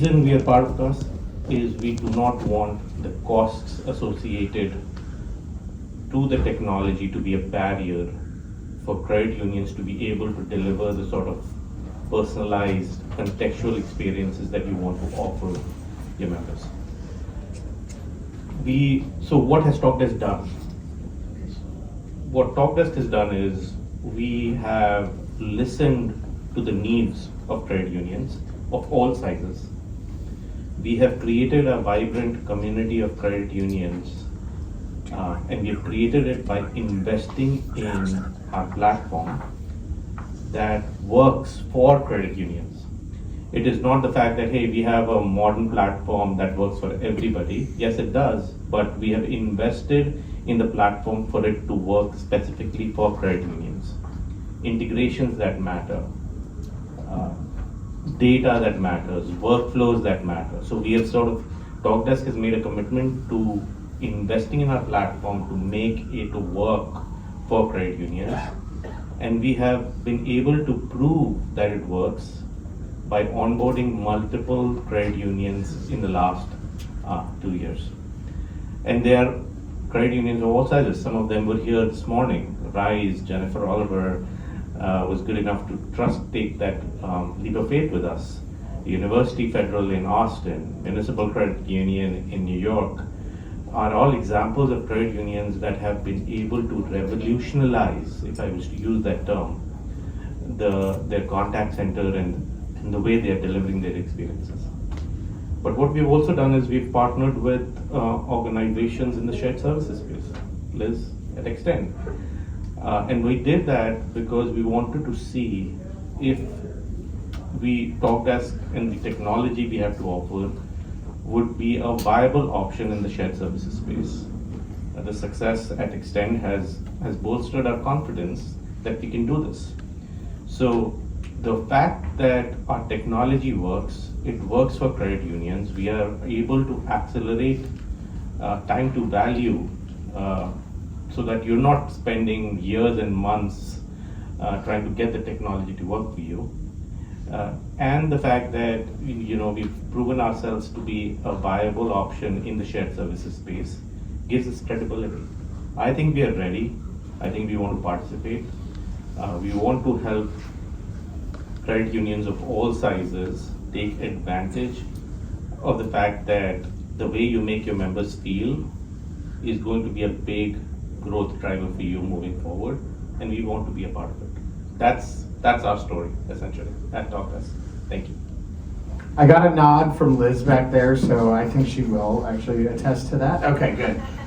reason we are part of Cuss is we do not want the costs associated to the technology to be a barrier for credit unions to be able to deliver the sort of personalized, contextual experiences that you want to offer your members. So what has TalkDesk done? What TalkDesk has done is we have listened to the needs of credit unions of all sizes. We have created a vibrant community of credit unions, and we have created it by investing in our platform that works for credit unions. It is not the fact that, hey, we have a modern platform that works for everybody. Yes, it does, but we have invested in the platform for it to work specifically for credit unions. Integrations that matter, data that matters, workflows that matter. So we have TalkDesk has made a commitment to investing in our platform to make it work for credit unions. And we have been able to prove that it works by onboarding multiple credit unions in the last 2 years. And they are credit unions of all sizes. Some of them were here this morning. Rise, Jennifer Oliver was good enough to take that leap of faith with us. University Federal in Austin, Municipal Credit Union in New York are all examples of credit unions that have been able to revolutionize, if I was to use that term, their contact center and the way they are delivering their experiences. But what we've also done is we've partnered with organizations in the shared services space, Liz at Extend. And we did that because we wanted to see if TalkDesk and the technology we have to offer would be a viable option in the shared services space. The success at Extend has bolstered our confidence that we can do this. So the fact that our technology works, it works for credit unions. We are able to accelerate time to value so that you're not spending years and months trying to get the technology to work for you. And the fact that we've proven ourselves to be a viable option in the shared services space gives us credibility. I think we are ready. I think we want to participate. We want to help credit unions of all sizes take advantage of the fact that the way you make your members feel is going to be a big growth driver for you moving forward, and we want to be a part of it. That's our story, essentially, at TalkDesk. Thank you. I got a nod from Liz back there, so I think she will actually attest to that. Okay,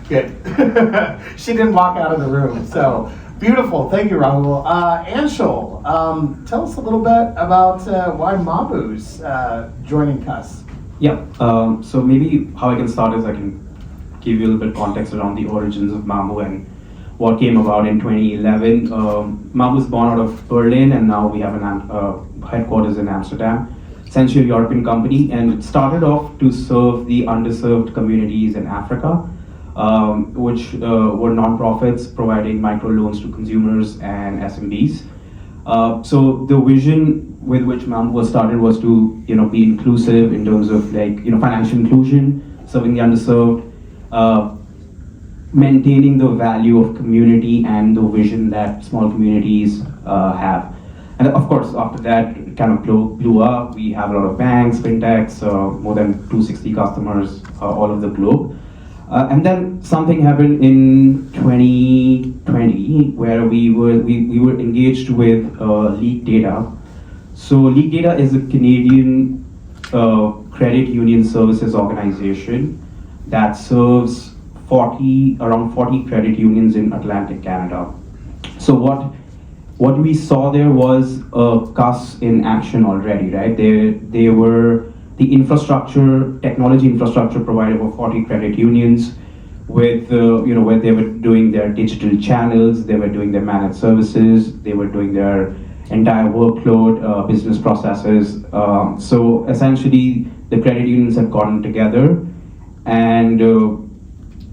good. She didn't walk out of the room, so beautiful. Thank you, Rahul. Anshul, tell us a little bit about why Mabu's joining Cuss. Yeah, so maybe how I can start is I can give you a little bit of context around the origins of Mabu and what came about in 2011. Mabu was born out of Berlin, and now we have a headquarters in Amsterdam. Essentially a European company, and it started off to serve the underserved communities in Africa, which were nonprofits providing microloans to consumers and SMBs. So the vision with which Mabu was started was to be inclusive in terms of financial inclusion, serving the underserved, maintaining the value of community and the vision that small communities have. And of course, after that, it kind of blew up. We have a lot of banks, fintechs, more than 260 customers all over the globe. And then something happened in 2020 where we were engaged with Leak Data. So Leak Data is a Canadian credit union services organization that serves around 40 credit unions in Atlantic Canada. So what we saw there was a Cuss in action already, right? They were the technology infrastructure provider for 40 credit unions with, where they were doing their digital channels, they were doing their managed services, they were doing their entire workload, business processes. So essentially, the credit unions had gotten together and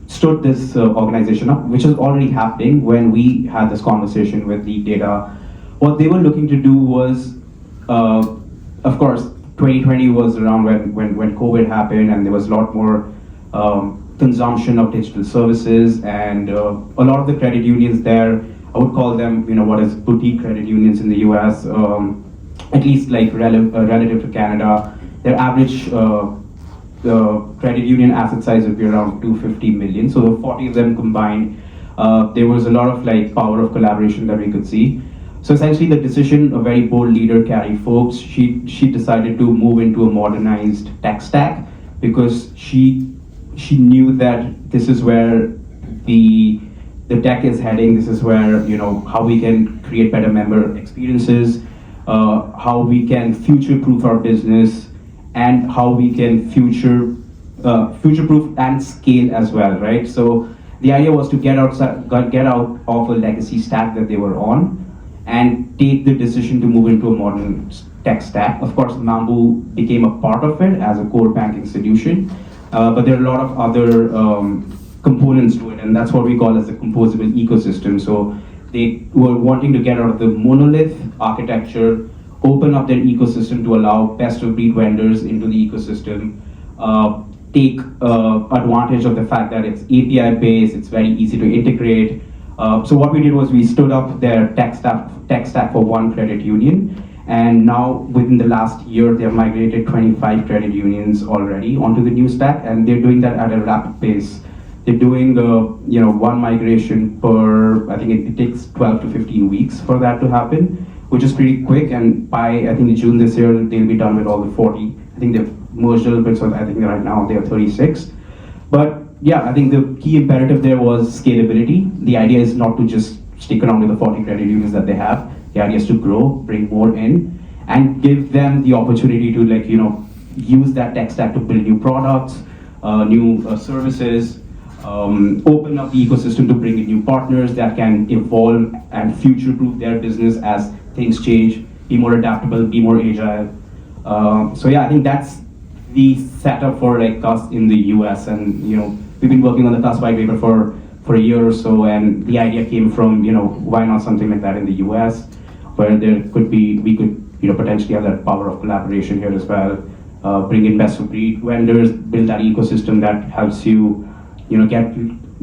stood this organization up, which was already happening when we had this conversation with Leak Data. What they were looking to do was, of course, 2020 was around when COVID happened, and there was a lot more consumption of digital services, and a lot of the credit unions there, I would call them, what is boutique credit unions in the US, at least like relative to Canada. Their average credit union asset size would be around 250 million. So the 40 of them combined, there was a lot of like power of collaboration that we could see. So essentially the decision a very bold leader, Carrie Forbes, she decided to move into a modernized tech stack because she knew that this is where the tech is heading. This is where, how we can create better member experiences, how we can future-proof our business, and how we can future-proof and scale as well, right? So the idea was to get out of a legacy stack that they were on and take the decision to move into a modern tech stack. Of course, Mambu became a part of it as a core banking solution, but there are a lot of other components to it, and that's what we call as a composable ecosystem. So they were wanting to get out of the monolith architecture, open up their ecosystem to allow best-of-breed vendors into the ecosystem, take advantage of the fact that it's API-based, it's very easy to integrate. So what we did was we stood up their tech stack for one credit union, and now within the last year, they have migrated 25 credit unions already onto the new stack, and they're doing that at a rapid pace. They're doing one migration per, I think it takes 12 to 15 weeks for that to happen, which is pretty quick, and by I think June this year, they'll be done with all the 40. I think they've merged a little bit, so I think right now they have 36. But yeah, I think the key imperative there was scalability. The idea is not to just stick around with the 40 credit unions that they have. The idea is to grow, bring more in, and give them the opportunity to use that tech stack to build new products, new services, open up the ecosystem to bring in new partners that can evolve and future-proof their business as things change, be more adaptable, be more agile. So yeah, I think that's the setup for Cuss in the US, and we've been working on the Cuss white paper for a year or so, and the idea came from why not something like that in the US, where we could potentially have that power of collaboration here as well, bring in best-of-breed vendors, build that ecosystem that helps you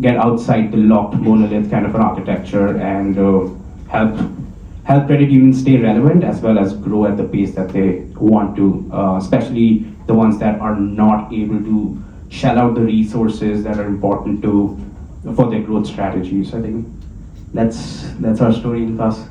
get outside the locked monolith kind of an architecture, and help credit unions stay relevant as well as grow at the pace that they want to, especially the ones that are not able to shell out the resources that are important for their growth strategies. I think that's our story in Cuss.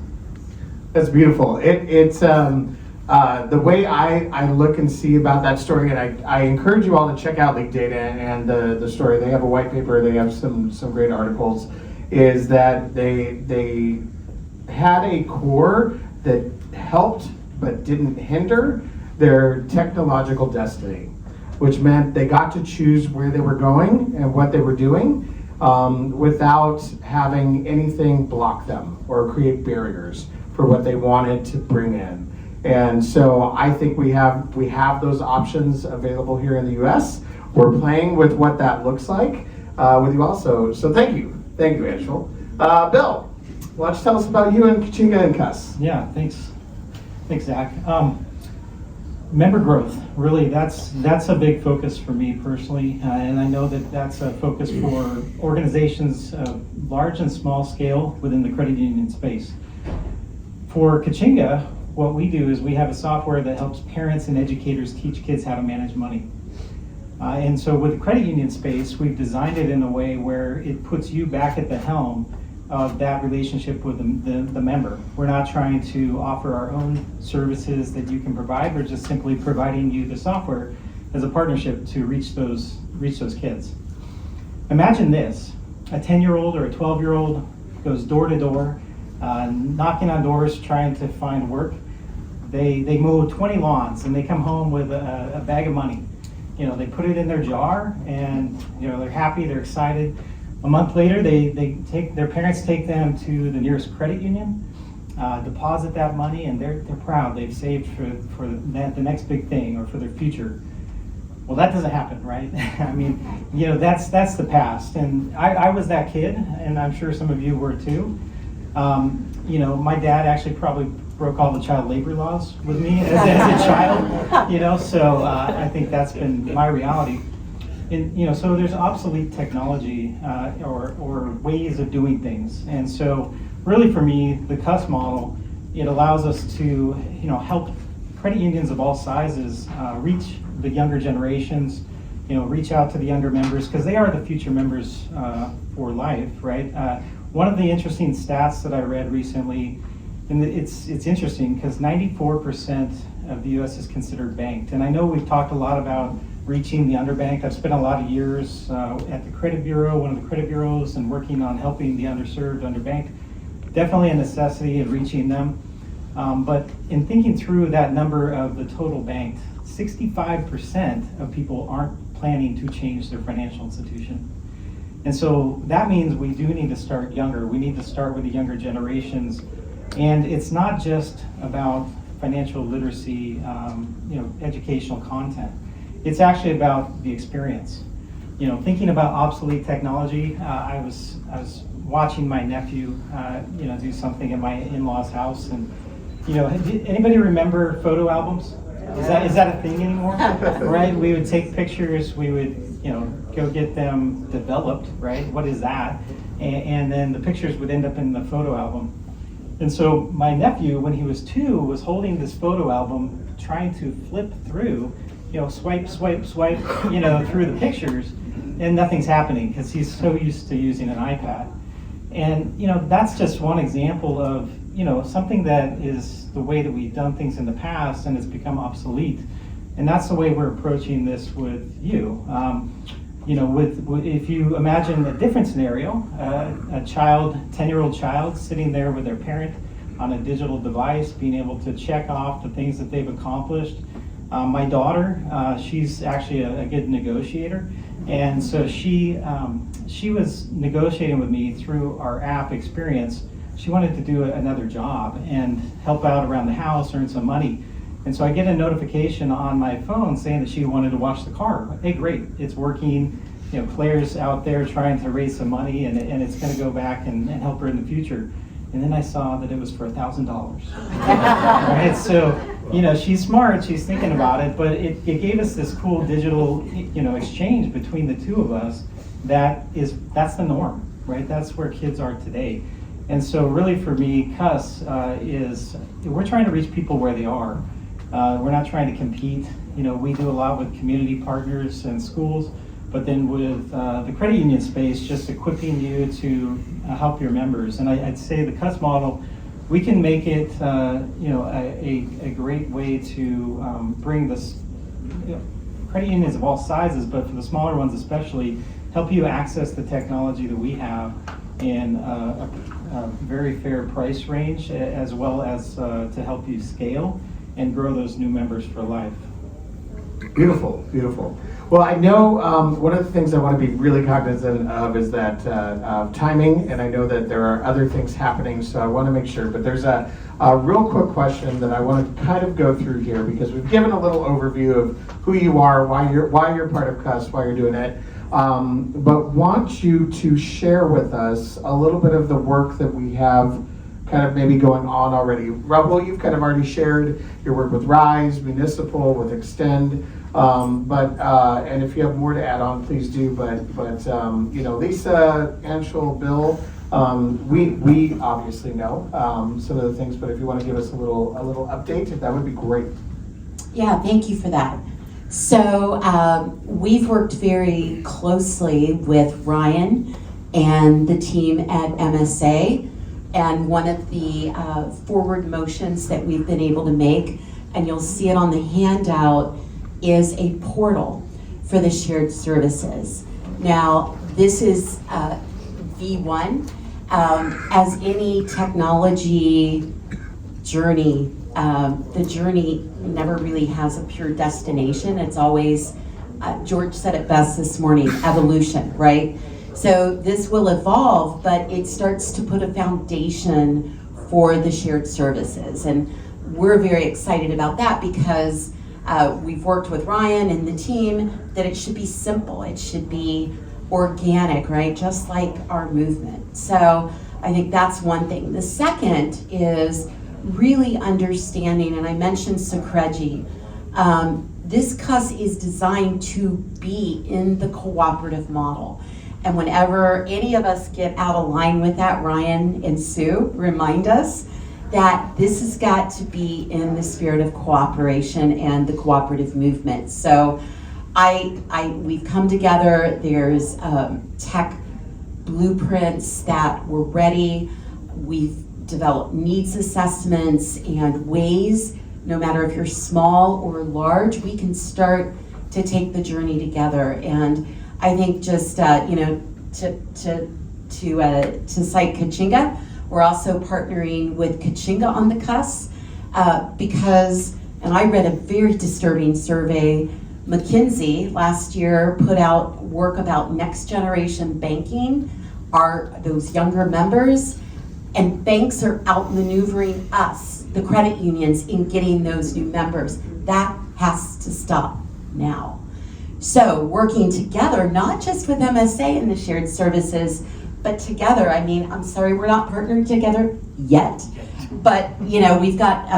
That's beautiful. It's the way I look and see about that story, and I encourage you all to check out Leak Data and the story. They have a white paper. They have some great articles. Is that they had a core that helped but didn't hinder their technological destiny, which meant they got to choose where they were going and what they were doing without having anything block them or create barriers for what they wanted to bring in. And so I think we have those options available here in the US. We're playing with what that looks like with you also. So thank you, Angel. Bill, why don't you tell us about you and Kachinga and Cuss? Yeah, thanks, Zach. Member growth, really, that's a big focus for me personally, and I know that that's a focus for organizations large and small scale within the credit union space. For Kachinga, what we do is we have a software that helps parents and educators teach kids how to manage money. And so with the credit union space, we've designed it in a way where it puts you back at the helm of that relationship with the member. We're not trying to offer our own services that you can provide. We're just simply providing you the software as a partnership to reach those kids. Imagine this: a 10-year-old or a 12-year-old goes door to door, knocking on doors, trying to find work. They mow 20 lawns and they come home with a bag of money. They put it in their jar, and they're happy, they're excited. A month later, their parents take them to the nearest credit union, deposit that money, and they're proud. They've saved for the next big thing or for their future. Well, that doesn't happen, right? I mean, that's the past, and I was that kid, and I'm sure some of you were too. My dad actually probably broke all the child labor laws with me as a child, so I think that's been my reality. And, so there's obsolete technology or ways of doing things. And so really for me, the Cuss model, it allows us to, help credit unions of all sizes reach the younger generations, reach out to the younger members, because they are the future members for life, right? One of the interesting stats that I read recently, and it's interesting because 94% of the U.S. is considered banked. And I know we've talked a lot about reaching the underbanked. I've spent a lot of years at the credit bureau, one of the credit bureaus, and working on helping the underserved, underbanked. Definitely a necessity of reaching them. But in thinking through that number of the total banked, 65% of people aren't planning to change their financial institution. And so that means we do need to start younger. We need to start with the younger generations. And it's not just about financial literacy, educational content. It's actually about the experience. Thinking about obsolete technology, I was watching my nephew, do something at my in-laws' house, and anybody remember photo albums? Is that a thing anymore? Right? We would take pictures. We would go get them developed. Right? What is that? And then the pictures would end up in the photo album. And so my nephew, when he was 2, was holding this photo album, trying to flip through, swipe, through the pictures, and nothing's happening because he's so used to using an iPad. And that's just one example of something that is the way that we've done things in the past, and it's become obsolete. And that's the way we're approaching this with you. If you imagine a different scenario, a child, 10-year-old child sitting there with their parent on a digital device, being able to check off the things that they've accomplished. My daughter, she's actually a good negotiator, and so she was negotiating with me through our app experience. She wanted to do another job and help out around the house, earn some money. And so I get a notification on my phone saying that she wanted to wash the car. Hey, great, it's working. Claire's out there trying to raise some money, and it's going to go back and help her in the future. And then I saw that it was for $1,000. Right? So, she's smart, she's thinking about it, but it gave us this cool digital, exchange between the two of us. That's the norm, right? That's where kids are today. And so really for me, Cuss is, we're trying to reach people where they are. We're not trying to compete. We do a lot with community partners and schools, but then with the credit union space, just equipping you to help your members. And I'd say the Cuss model, we can make it a great way to bring this, credit unions of all sizes, but for the smaller ones especially, help you access the technology that we have in a very fair price range, as well as to help you scale and grow those new members for life. Beautiful, beautiful. Well, I know one of the things I want to be really cognizant of is that timing, and I know that there are other things happening, so I want to make sure. But there's a real quick question that I want to kind of go through here, because we've given a little overview of who you are, why you're part of Cuss, why you're doing it. But want you to share with us a little bit of the work that we have kind of maybe going on already. Raul, you've kind of already shared your work with Rise, Municipal, with Extend, and if you have more to add on, please do. But Lisa, Anshul, Bill, we obviously know some of the things, but if you want to give us a little update, that would be great. Yeah, thank you for that. So we've worked very closely with Ryan and the team at MSA, and one of the forward motions that we've been able to make, and you'll see it on the handout, is a portal for the shared services. Now, this is V1. As any technology journey, the journey never really has a pure destination. It's always, George said it best this morning, evolution, right? So this will evolve, but it starts to put a foundation for the shared services. And we're very excited about that because we've worked with Ryan and the team that it should be simple. It should be organic, right? Just like our movement. So I think that's one thing. The second is really understanding, and I mentioned Socregi. This Cuss is designed to be in the cooperative model. And whenever any of us get out of line with that, Ryan and Sue remind us that this has got to be in the spirit of cooperation and the cooperative movement. So we've come together, there's tech blueprints that were ready. We've developed needs assessments and ways, no matter if you're small or large, we can start to take the journey together. And I think just to cite Kachinga, we're also partnering with Kachinga on the Cuss because, and I read a very disturbing survey. McKinsey last year put out work about next generation banking, those younger members, and banks are outmaneuvering us, the credit unions, in getting those new members. That has to stop now. So working together, not just with MSA and the shared services, but together. I mean, I'm sorry, we're not partnered together yet, but we've got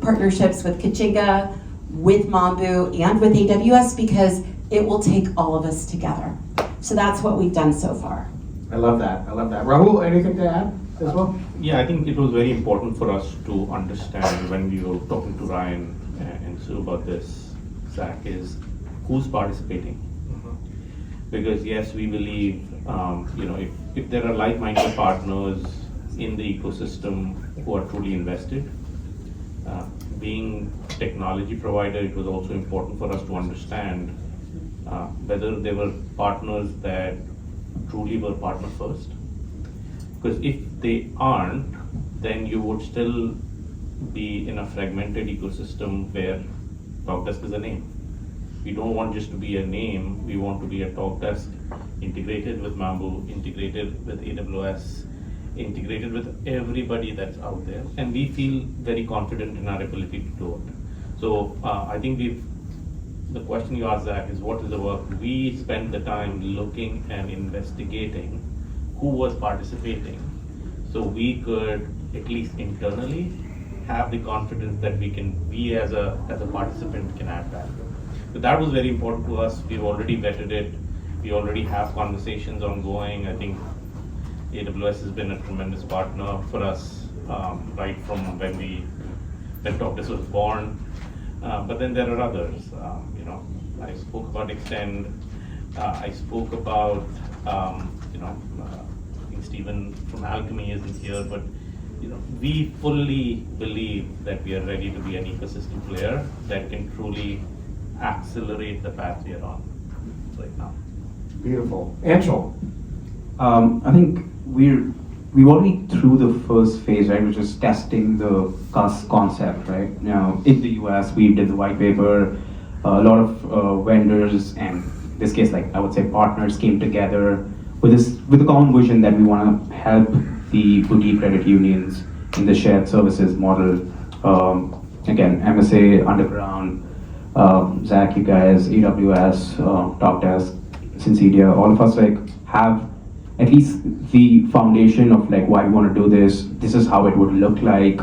partnerships with Kachinga, with Mambu, and with AWS because it will take all of us together. So that's what we've done so far. I love that. Rahul, anything to add as well? Yeah, I think it was very important for us to understand when we were talking to Ryan and Sue about this, Zach, is who's participating. Because yes, we believe, if there are like-minded partners in the ecosystem who are truly invested, being technology provider, it was also important for us to understand whether they were partners that truly were partner first. Because if they aren't, then you would still be in a fragmented ecosystem where Talkdesk is a name. We don't want just to be a name, we want to be a Talkdesk integrated with Mambu, integrated with AWS, integrated with everybody that's out there. And we feel very confident in our ability to do it. So I think the question you asked, Zach, is what is the work? We spend the time looking and investigating who was participating, so we could, at least internally, have the confidence that we as a participant can add value. So that was very important to us. We've already vetted it. We already have conversations ongoing. I think AWS has been a tremendous partner for us right from when Talkdesk was born. But then there are others. I spoke about Extend. I spoke about I think Stephen from Alchemy isn't here, but we fully believe that we are ready to be an ecosystem player that can truly accelerate the path we are on right now. Beautiful. Anshul. I think we're already through the first phase, right, which is testing the Cuss concept, right? Now, in the US, we did the white paper. A lot of vendors and, in this case, like I would say, partners came together with a common vision that we want to help the boutique credit unions in the shared services model. Again, MSA, Underground, Zach, you guys, AWS, Talkdesk, Syncedia, all of us have at least the foundation of why we want to do this. This is how it would look like.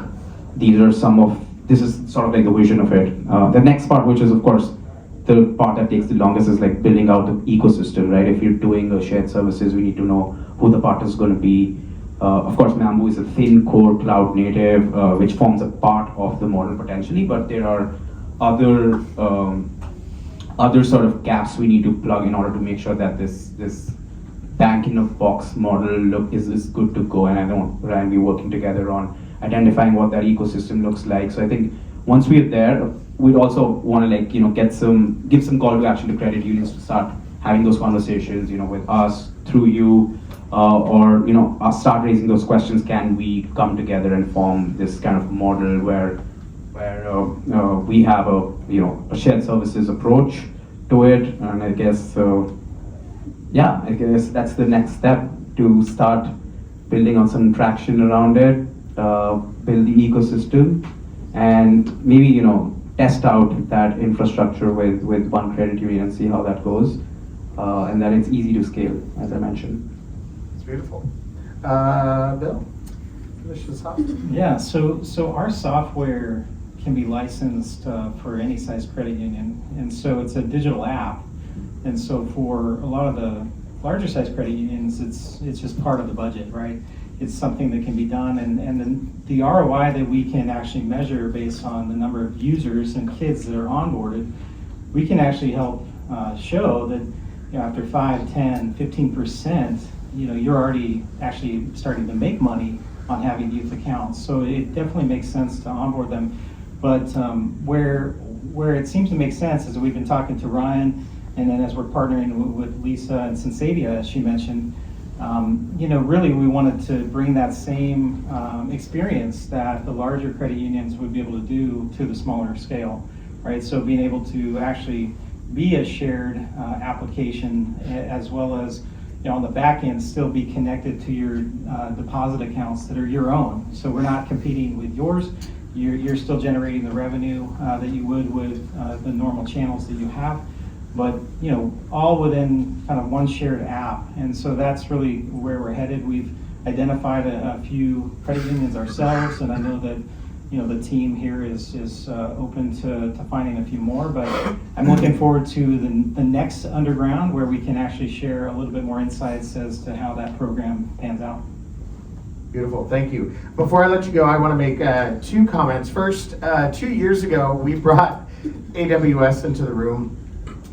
This is sort of the vision of it. The next part, which is of course the part that takes the longest, is building out the ecosystem, right? If you're doing a shared services, we need to know who the partner is going to be. Of course, Mambu is a thin core cloud native, which forms a part of the model potentially, but there are other sort of gaps we need to plug in order to make sure that this bank in a box model is good to go. And I know Ryan, we're working together on identifying what that ecosystem looks like. So I think once we're there, we'd also want to give some call to action to credit unions to start having those conversations, with us, through you, or us start raising those questions. Can we come together and form this kind of model where we have a shared services approach to it? And I guess that's the next step, to start building on some traction around it, build the ecosystem, and maybe test out that infrastructure with one credit union and see how that goes, and then it's easy to scale, as I mentioned. It's beautiful. Bill, finish this off. Yeah, so our software can be licensed for any size credit union, and so it's a digital app. And so for a lot of the larger size credit unions, it's just part of the budget, right? It's something that can be done, and then the ROI that we can actually measure based on the number of users and kids that are onboarded, we can actually help show that, you know, after 5, 10, 15%, you know, you're already actually starting to make money on having youth accounts. So it definitely makes sense to onboard them. But where it seems to make sense is we've been talking to Ryan, and then as we're partnering with Lisa and Sensadia, as she mentioned, you know, really we wanted to bring that same experience that the larger credit unions would be able to do to the smaller scale, right? So being able to actually be a shared application, as well as, you know, on the back end still be connected to your deposit accounts that are your own. So we're not competing with yours. You're still generating the revenue that you would with the normal channels that you have, but, you know, all within kind of one shared app. And so that's really where we're headed. We've identified a few credit unions ourselves, and I know that, you know, the team here is open to finding a few more, but I'm looking forward to the next underground where we can actually share a little bit more insights as to how that program pans out. Beautiful, thank you. Before I let you go, I want to make 2 comments. First, 2 years ago, we brought AWS into the room,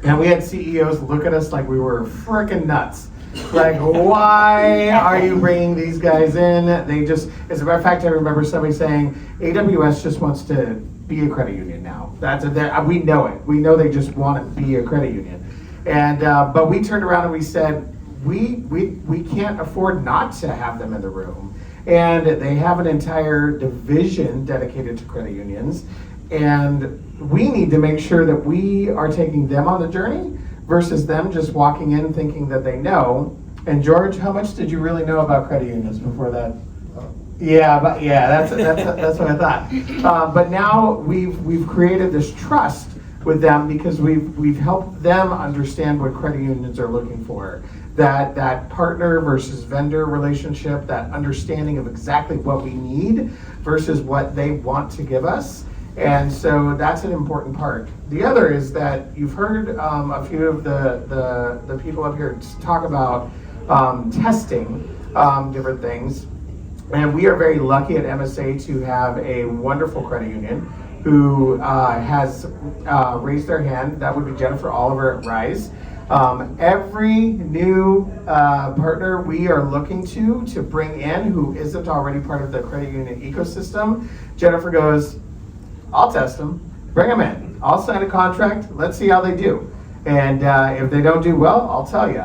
and we had CEOs look at us like we were freaking nuts. Like, why are you bringing these guys in? They just, as a matter of fact, I remember somebody saying, AWS just wants to be a credit union now. We know it. We know they just want to be a credit union. And but we turned around and we said, we can't afford not to have them in the room. And they have an entire division dedicated to credit unions. And we need to make sure that we are taking them on the journey versus them just walking in thinking that they know. And George, how much did you really know about credit unions before that? Yeah, that's what I thought. But now we've created this trust with them because we've helped them understand what credit unions are looking for. That partner versus vendor relationship, that understanding of exactly what we need versus what they want to give us. And so that's an important part. The other is that you've heard a few of the people up here talk about testing different things. And we are very lucky at MSA to have a wonderful credit union who has raised their hand. That would be Jennifer Oliver at Rise. Every new partner we are looking to bring in who isn't already part of the credit union ecosystem, Jennifer goes, I'll test them, bring them in. I'll sign a contract, let's see how they do. And if they don't do well, I'll tell you.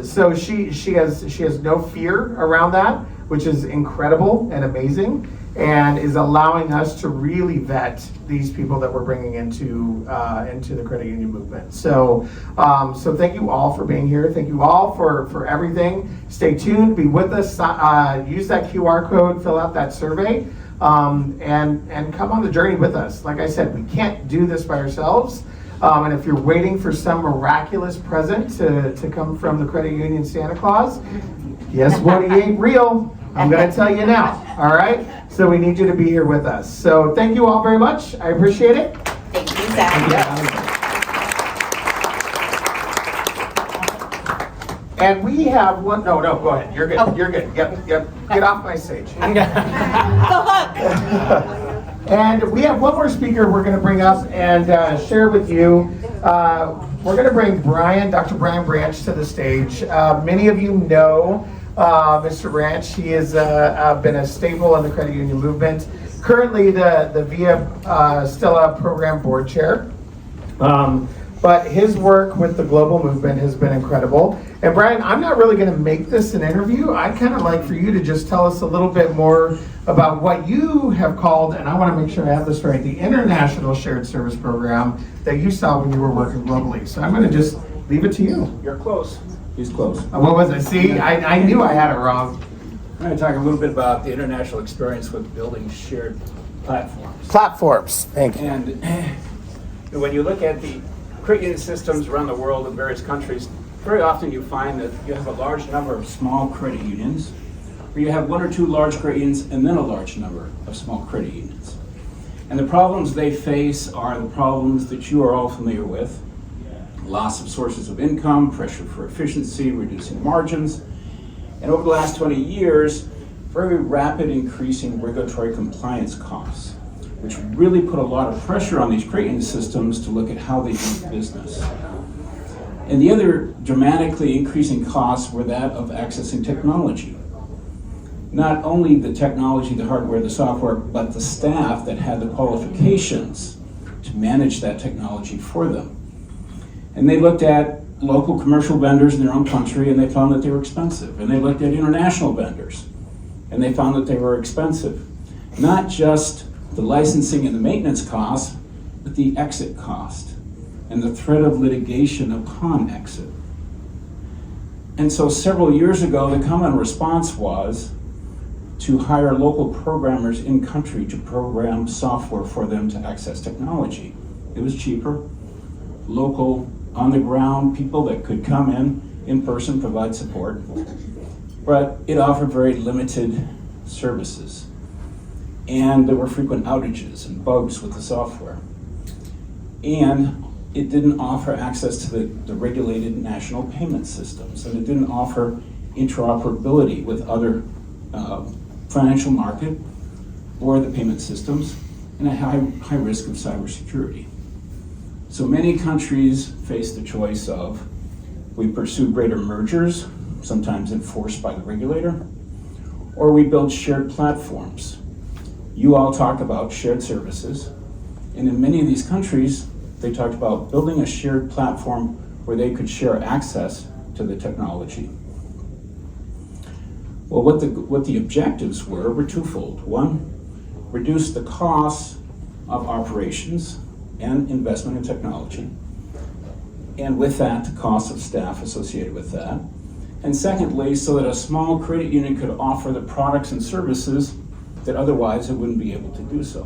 So she has no fear around that, which is incredible and amazing, and is allowing us to really vet these people that we're bringing into the credit union movement. So thank you all for being here. Thank you all for everything. Stay tuned, be with us, use that QR code, fill out that survey. And come on the journey with us. Like I said, we can't do this by ourselves. And if you're waiting for some miraculous present to come from the credit union Santa Claus, guess what? He ain't real. I'm going to tell you now. All right? So we need you to be here with us. So thank you all very much. I appreciate it. Thank you, Zach. And we have one. No, go ahead. You're good. Oh. You're good. Yep. Get off my stage. Go look. And we have one more speaker we're going to bring up and share with you. We're going to bring Dr. Brian Branch to the stage. Many of you know Mr. Branch. He has been a staple in the credit union movement. Currently the Via Stella Program Board Chair. But his work with the global movement has been incredible. And Brian, I'm not really going to make this an interview. I'd kind of like for you to just tell us a little bit more about what you have called, and I want to make sure I have this right, the International Shared Service Program that you saw when you were working globally. So I'm going to just leave it to you. You're close. He's close. What was it? See, I knew I had it wrong. I'm going to talk a little bit about the international experience with building shared platforms. Platforms. Thank you. And when you look at the credit union systems around the world in various countries, very often you find that you have a large number of small credit unions where you have one or two large credit unions and then a large number of small credit unions. And the problems they face are the problems that you are all familiar with: loss of sources of income, pressure for efficiency, reducing margins, and over the last 20 years, very rapid increasing regulatory compliance costs, which really put a lot of pressure on these credit union systems to look at how they do business. And the other dramatically increasing costs were that of accessing technology. Not only the technology, the hardware, the software, but the staff that had the qualifications to manage that technology for them. And they looked at local commercial vendors in their own country and they found that they were expensive. And they looked at international vendors and they found that they were expensive. Not just the licensing and the maintenance costs, but the exit cost and the threat of litigation upon exit. And so several years ago, the common response was to hire local programmers in country to program software for them to access technology. It was cheaper, local, on the ground people that could come in person, provide support, but it offered very limited services. And there were frequent outages and bugs with the software. And it didn't offer access to the regulated national payment systems, and it didn't offer interoperability with other financial market or the payment systems, and a high risk of cybersecurity. So many countries face the choice of, we pursue greater mergers, sometimes enforced by the regulator, or we build shared platforms. You all talk about shared services, and in many of these countries, they talked about building a shared platform where they could share access to the technology. Well, what the objectives were twofold. One, reduce the costs of operations and investment in technology, and with that, the cost of staff associated with that. And secondly, so that a small credit union could offer the products and services that otherwise it wouldn't be able to do so.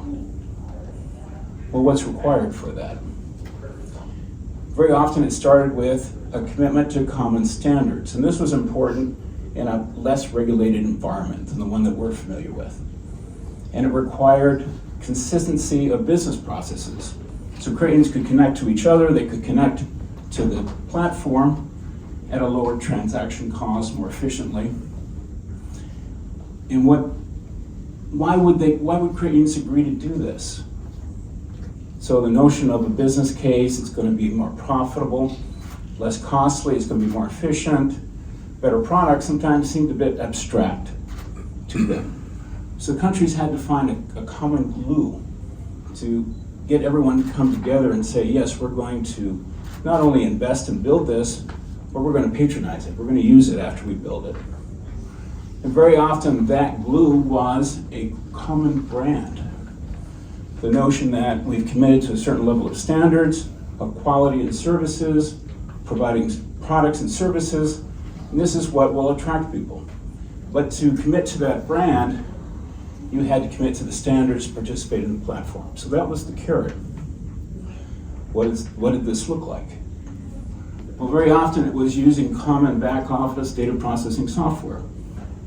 Well, what's required for that? Very often it started with a commitment to common standards, and this was important in a less regulated environment than the one that we're familiar with. And it required consistency of business processes. So credit unions could connect to each other, they could connect to the platform at a lower transaction cost more efficiently. And why would credit unions agree to do this? So the notion of a business case, it's going to be more profitable, less costly, it's going to be more efficient, better products, sometimes seemed a bit abstract to them. So countries had to find a common glue to get everyone to come together and say, yes, we're going to not only invest and build this, but we're going to patronize it. We're going to use it after we build it. And very often that glue was a common brand. The notion that we've committed to a certain level of standards, of quality and services, providing products and services, and this is what will attract people. But to commit to that brand, you had to commit to the standards, participate in the platform. So that was the carrot. What did this look like? Well, very often it was using common back office data processing software.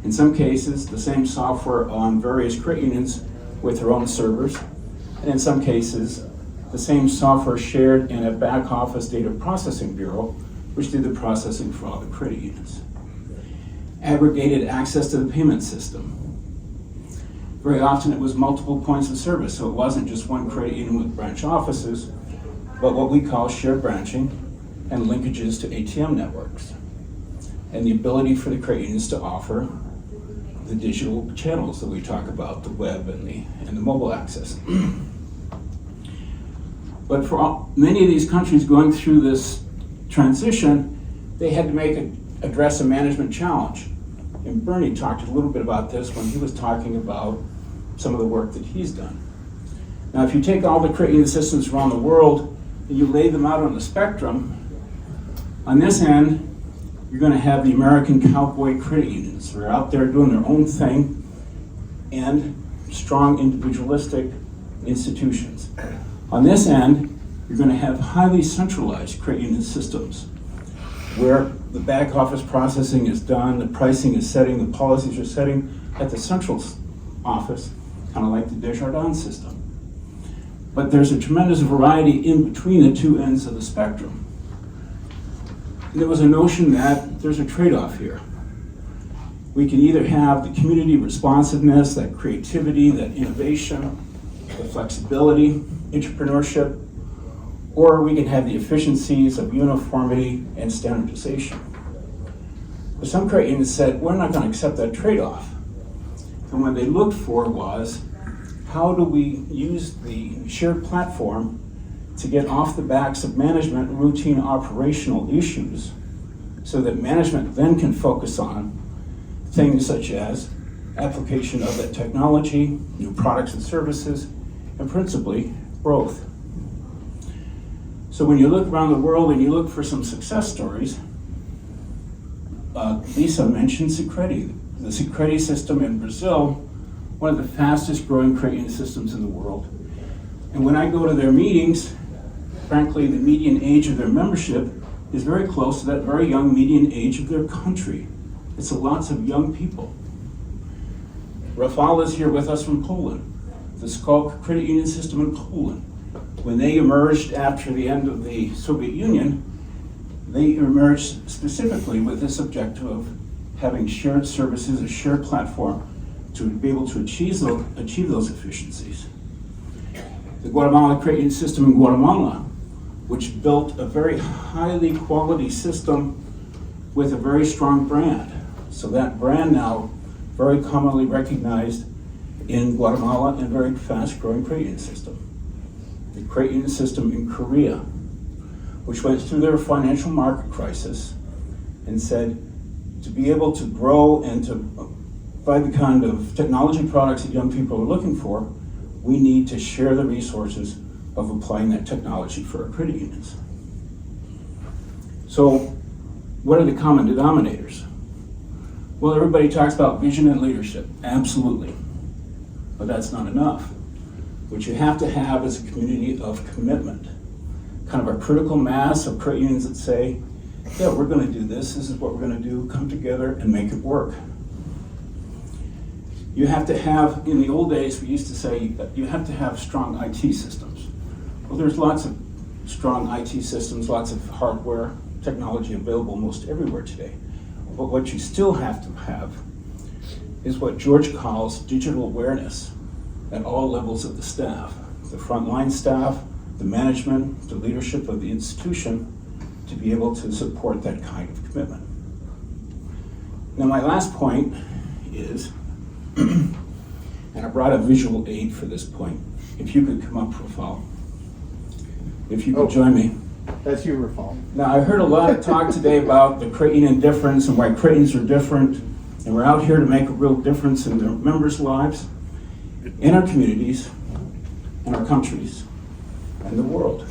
In some cases, the same software on various credit unions with their own servers, and in some cases, the same software shared in a back office data processing bureau, which did the processing for all the credit unions. Aggregated access to the payment system. Very often it was multiple points of service, so it wasn't just one credit union with branch offices, but what we call shared branching and linkages to ATM networks. And the ability for the credit unions to offer the digital channels that we talk about, the web and the mobile access. But for many of these countries going through this transition, they had to address a management challenge. And Bernie talked a little bit about this when he was talking about some of the work that he's done. Now, if you take all the credit union systems around the world and you lay them out on the spectrum, on this end, you're going to have the American cowboy credit unions. They're out there doing their own thing, and strong individualistic institutions. On this end, you're going to have highly centralized credit union systems where the back office processing is done, the pricing is setting, the policies are setting at the central office, kind of like the Desjardins system. But there's a tremendous variety in between the two ends of the spectrum. There was a notion that there's a trade-off here. We can either have the community responsiveness, that creativity, that innovation, the flexibility, entrepreneurship, or we can have the efficiencies of uniformity and standardization. But some credit unions said, we're not going to accept that trade-off. And what they looked for was, how do we use the shared platform to get off the backs of management and routine operational issues so that management then can focus on things such as application of that technology, new products and services, and principally growth. So when you look around the world and you look for some success stories, Lisa mentioned Sicredi. The Sicredi system in Brazil, one of the fastest growing credit union systems in the world. And when I go to their meetings, frankly, the median age of their membership is very close to that very young median age of their country. It's lots of young people. Rafał is here with us from Poland. The Skolk credit union system in Poland. When they emerged after the end of the Soviet Union, they emerged specifically with this objective of having shared services, a shared platform to be able to achieve those efficiencies. The Guatemala credit union system in Guatemala, which built a very highly quality system with a very strong brand. So that brand now very commonly recognized in Guatemala and very fast growing credit union system. The credit union system in Korea, which went through their financial market crisis and said, to be able to grow and to provide the kind of technology products that young people are looking for, we need to share the resources of applying that technology for our credit unions. So what are the common denominators? Well, everybody talks about vision and leadership, absolutely, but that's not enough. What you have to have is a community of commitment, kind of a critical mass of credit unions that say, yeah, we're going to do this is what we're going to do, come together and make it work. You have to have, in the old days, we used to say that you have to have strong IT systems. Well, there's lots of strong IT systems, lots of hardware, technology available most everywhere today. But what you still have to have is what George calls digital awareness at all levels of the staff, the frontline staff, the management, the leadership of the institution, to be able to support that kind of commitment. Now my last point is, and I brought a visual aid for this point. If you could come up, Rafał. If you could join me. That's you, Rafał. Now, I heard a lot of talk today about the credit union difference and why credit unions are different, and we're out here to make a real difference in their members' lives, in our communities, in our countries, and the world.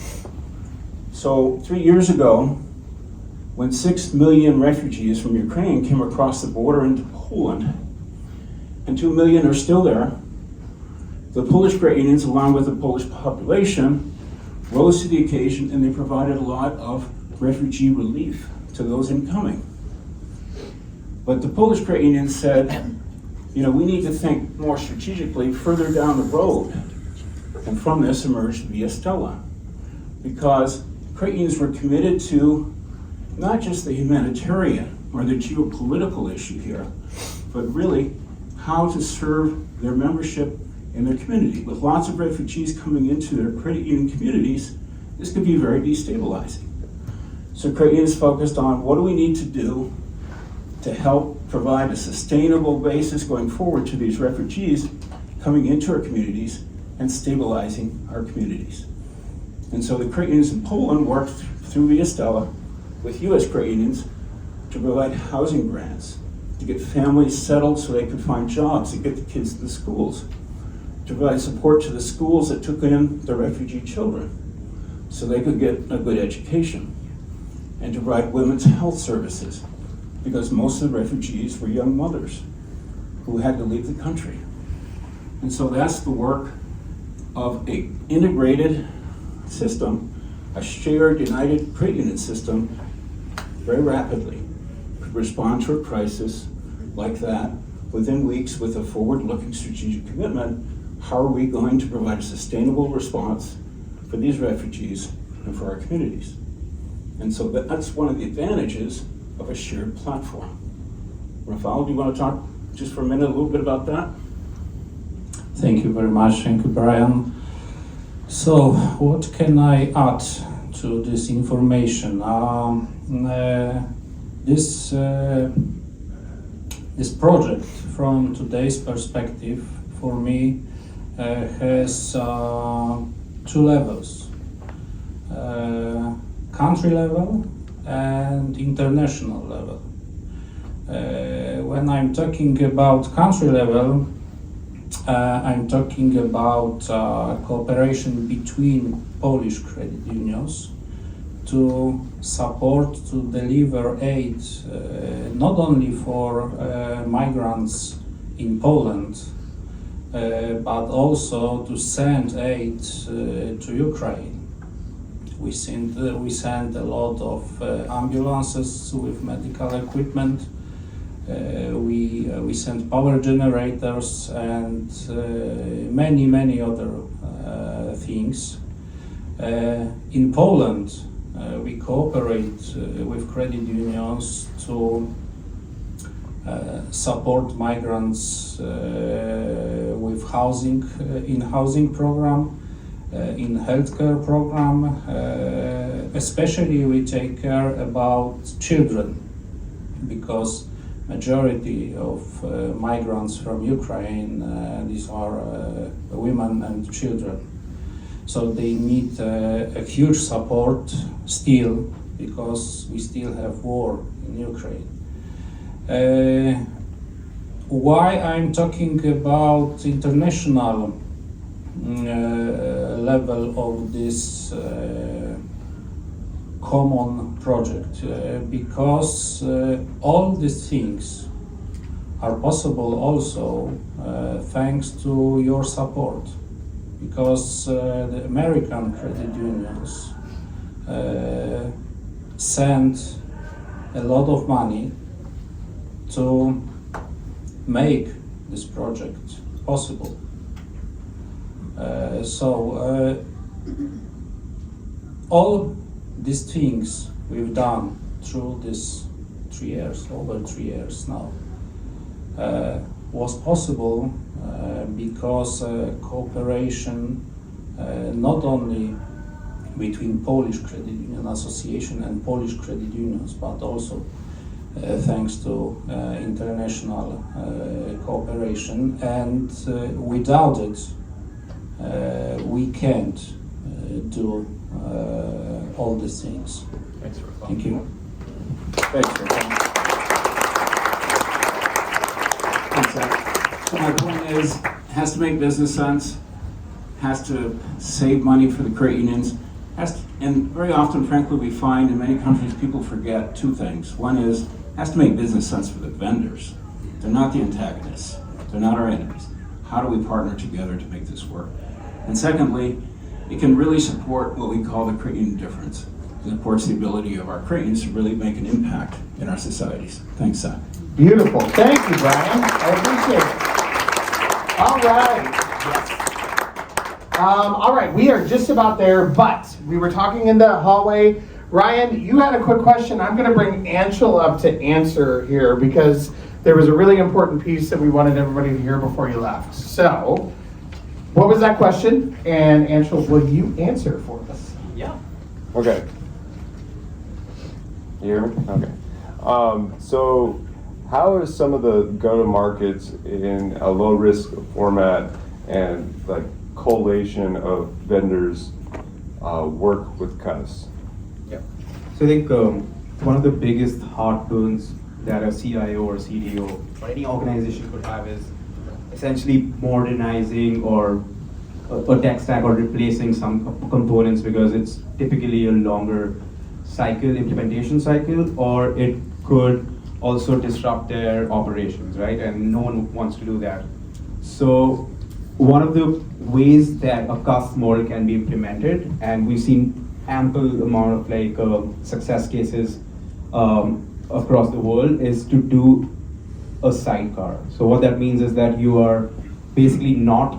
So 3 years ago, when 6 million refugees from Ukraine came across the border into Poland, and 2 million are still there, the Polish credit unions, along with the Polish population, rose to the occasion and they provided a lot of refugee relief to those incoming. But the Polish credit union said, you know, we need to think more strategically further down the road. And from this emerged Via Stella, because credit unions were committed to not just the humanitarian or the geopolitical issue here, but really how to serve their membership in their community. With lots of refugees coming into their credit union communities, this could be very destabilizing. So credit unions focused on what do we need to do to help provide a sustainable basis going forward to these refugees coming into our communities and stabilizing our communities. And so the credit unions in Poland worked through Via Stella with US credit unions to provide housing grants, to get families settled so they could find jobs, to get the kids to the schools, to provide support to the schools that took in the refugee children so they could get a good education, and to provide women's health services because most of the refugees were young mothers who had to leave the country. And so that's the work of an integrated system, a shared united credit union system very rapidly could respond to a crisis like that within weeks with a forward-looking strategic commitment. How are we going to provide a sustainable response for these refugees and for our communities? And so that's one of the advantages of a shared platform. Rafael, do you want to talk just for a minute a little bit about that? Thank you very much. Thank you, Brian. So, what can I add to this information? This project, from today's perspective, for me, has two levels: country level and international level. When I'm talking about country level, I'm talking about cooperation between Polish credit unions to support, to deliver aid not only for migrants in Poland, but also to send aid to Ukraine. We sent a lot of ambulances with medical equipment. We sent power generators and many other things. In Poland, we cooperate with credit unions to support migrants with housing, in housing program, in healthcare program. Especially we take care about children, because majority of migrants from Ukraine, these are women and children. So they need a huge support still, because we still have war in Ukraine. Why I'm talking about international level of this common project, because all these things are possible also thanks to your support, because the American credit unions sent a lot of money to make this project possible. All these things we've done through this 3 years, over 3 years now, was possible because cooperation not only between Polish Credit Union Association and Polish credit unions, but also thanks to international cooperation, and without it we can't do all these things. Thanks for Thank you. Thanks, Rafael. So my point is, has to make business sense, has to save money for the credit unions, and very often, frankly, we find in many countries people forget two things. One is, has to make business sense for the vendors. They're not the antagonists. They're not our enemies. How do we partner together to make this work? And secondly, it can really support what we call the credit union difference. It supports the ability of our credit unions to really make an impact in our societies. Thanks, Zach. Beautiful. Thank you, Brian. I appreciate it. All right. All right, we are just about there, but we were talking in the hallway. Ryan, you had a quick question. I'm going to bring Anshul up to answer here, because there was a really important piece that we wanted everybody to hear before you left. So, what was that question? And Anshul, will you answer for us? Yeah. Okay. You hear me? Okay. So how is some of the go-to-markets in a low-risk format and like collation of vendors work with Cuss? So I think one of the biggest heartburns that a CIO or CDO or any organization could have is essentially modernizing or a tech stack or replacing some components, because it's typically a longer cycle, implementation cycle, or it could also disrupt their operations, right? And no one wants to do that. So one of the ways that a Cuss model can be implemented, and we've seen ample amount of success cases across the world is to do a sidecar. So what that means is that you are basically not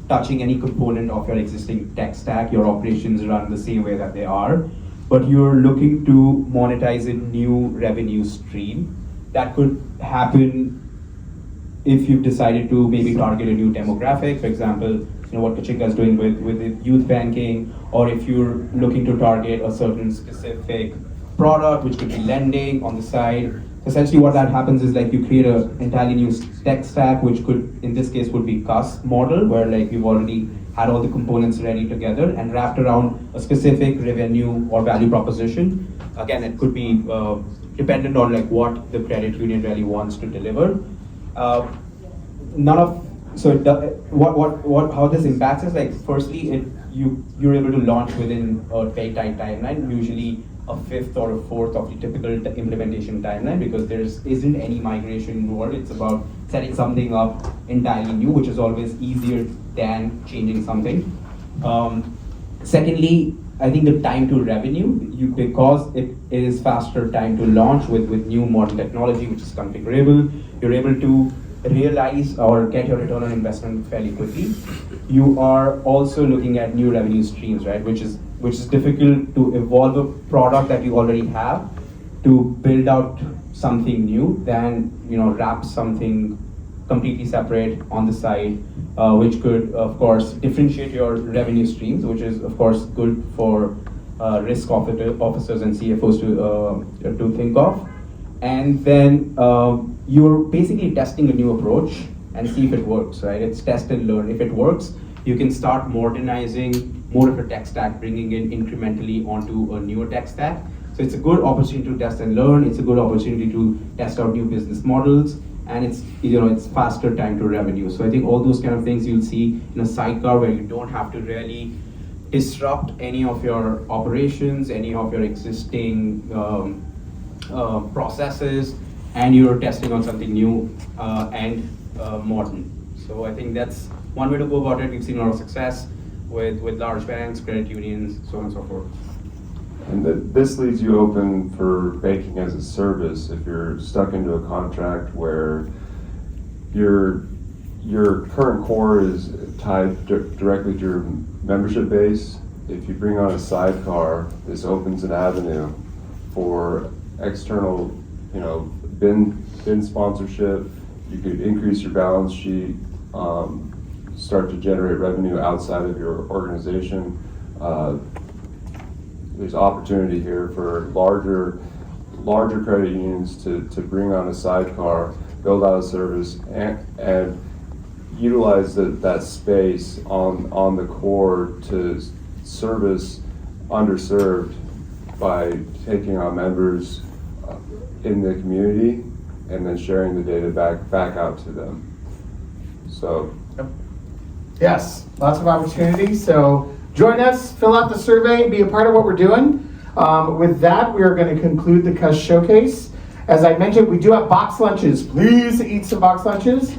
touching any component of your existing tech stack. Your operations run the same way that they are, but you're looking to monetize a new revenue stream. That could happen if you've decided to maybe target a new demographic, for example, what Kachika is doing with the youth banking, or if you're looking to target a certain specific product, which could be lending on the side. Essentially what that happens is like you create an entirely new tech stack, which could, in this case, would be Cuss model, where like you've already had all the components ready together and wrapped around a specific revenue or value proposition. Again, it could be dependent on like what the credit union really wants to deliver. How this impacts is like, firstly, you're able to launch within a very tight timeline, usually a fifth or a fourth of the typical implementation timeline, because there isn't any migration involved. It's about setting something up entirely new, which is always easier than changing something. Secondly, I think the time to revenue, because it is faster time to launch with new modern technology, which is configurable, you're able to realize or get your return on investment fairly quickly. You are also looking at new revenue streams, right? Which is difficult to evolve a product that you already have to build out something new than wrap something completely separate on the side, which could of course differentiate your revenue streams, which is of course good for risk officers and CFOs to think of. And then you're basically testing a new approach and see if it works, right? It's test and learn. If it works, you can start modernizing more of a tech stack, bringing in incrementally onto a newer tech stack. So it's a good opportunity to test and learn. It's a good opportunity to test out new business models, and it's faster time to revenue. So I think all those kind of things you'll see in a sidecar where you don't have to really disrupt any of your operations, any of your existing processes, and you're testing on something new and modern. So I think that's one way to go about it. We've seen a lot of success with large banks, credit unions, so on and so forth. And this leaves you open for banking as a service if you're stuck into a contract where your current core is tied directly to your membership base. If you bring on a sidecar, this opens an avenue for external, BIN sponsorship. You could increase your balance sheet, start to generate revenue outside of your organization. There's opportunity here for larger credit unions to bring on a sidecar, build out a service, and utilize that space on the core to service underserved by taking on members in the community and then sharing the data back out to them. So. Yes, lots of opportunities. So join us, fill out the survey, be a part of what we're doing. With that, we are going to conclude the Cuss Showcase. As I mentioned, we do have box lunches. Please eat some box lunches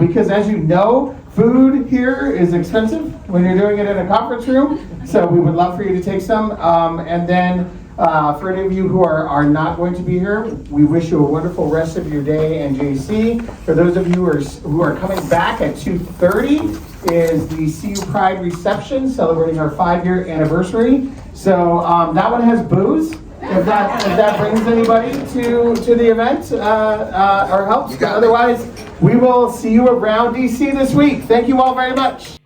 because, as you know, food here is expensive when you're doing it in a conference room. So we would love for you to take some. And then for any of you who are not going to be here, we wish you a wonderful rest of your day and JC. For those of you who are coming back at 2:30 is the CU Pride reception celebrating our 5-year anniversary. So that one has booze. If that brings anybody to the event or helps. Otherwise, we will see you around DC this week. Thank you all very much.